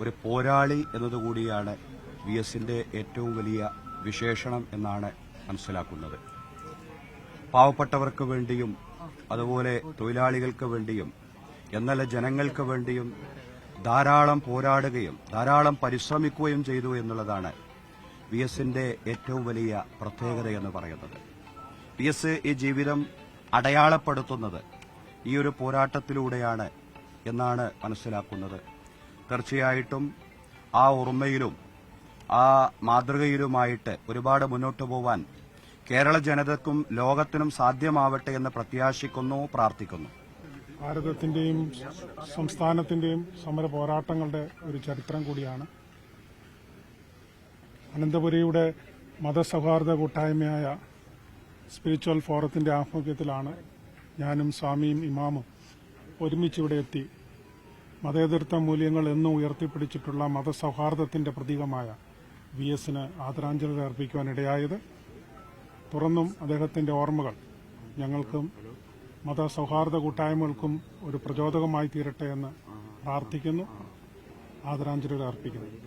ഒരു പോരാളി എന്നതുകൂടിയാണ് വി എസിന്റെ ഏറ്റവും വലിയ വിശേഷണം എന്നാണ് മനസ്സിലാക്കുന്നത്. പാവപ്പെട്ടവർക്ക് വേണ്ടിയും അതുപോലെ തൊഴിലാളികൾക്ക് വേണ്ടിയും എന്നല്ല ജനങ്ങൾക്ക് വേണ്ടിയും ധാരാളം പോരാടുകയും ധാരാളം പരിശ്രമിക്കുകയും ചെയ്തു എന്നുള്ളതാണ് വി എസിന്റെ ഏറ്റവും വലിയ പ്രത്യേകത എന്ന് പറയുന്നത്. വി എസ് ഈ ജീവിതം അടയാളപ്പെടുത്തുന്നത് ഈ ഒരു പോരാട്ടത്തിലൂടെയാണ് എന്നാണ് മനസ്സിലാക്കുന്നത്. തീർച്ചയായിട്ടും ആ ഓർമ്മയിലും ആ മാതൃകയിലുമായിട്ട് ഒരുപാട് മുന്നോട്ടു പോവാൻ കേരള ജനതയ്ക്കും ലോകത്തിനും സാധ്യമാവട്ടെ എന്ന് പ്രത്യാശിക്കുന്നു, പ്രാർത്ഥിക്കുന്നു. ഭാരതത്തിന്റെയും സംസ്ഥാനത്തിന്റെയും സമര പോരാട്ടങ്ങളുടെ ഒരു ചരിത്രം കൂടിയാണ്. അനന്തപുരിയുടെ മതസൗഹാർദ്ദ കൂട്ടായ്മയായ സ്പിരിച്വൽ ഫോറത്തിന്റെ ആഭിമുഖ്യത്തിലാണ് ഞാനും സ്വാമിയും ഇമാമും ഒരുമിച്ചിവിടെ എത്തി മതേതരത്വ മൂല്യങ്ങൾ എന്നും ഉയർത്തിപ്പിടിച്ചിട്ടുള്ള മതസൗഹാർദ്ദത്തിന്റെ പ്രതീകമായ വി എസിന് ആദരാഞ്ജലി അർപ്പിക്കുവാനിടയായത്. തുറന്നും അദ്ദേഹത്തിന്റെ ഓർമ്മകൾ ഞങ്ങൾക്കും മതസൗഹാർദ്ദ കൂട്ടായ്മകൾക്കും ഒരു പ്രചോദകമായി തീരട്ടെ എന്ന് പ്രാർത്ഥിക്കുന്നു, ആദരാഞ്ജലികൾ അർപ്പിക്കുന്നു.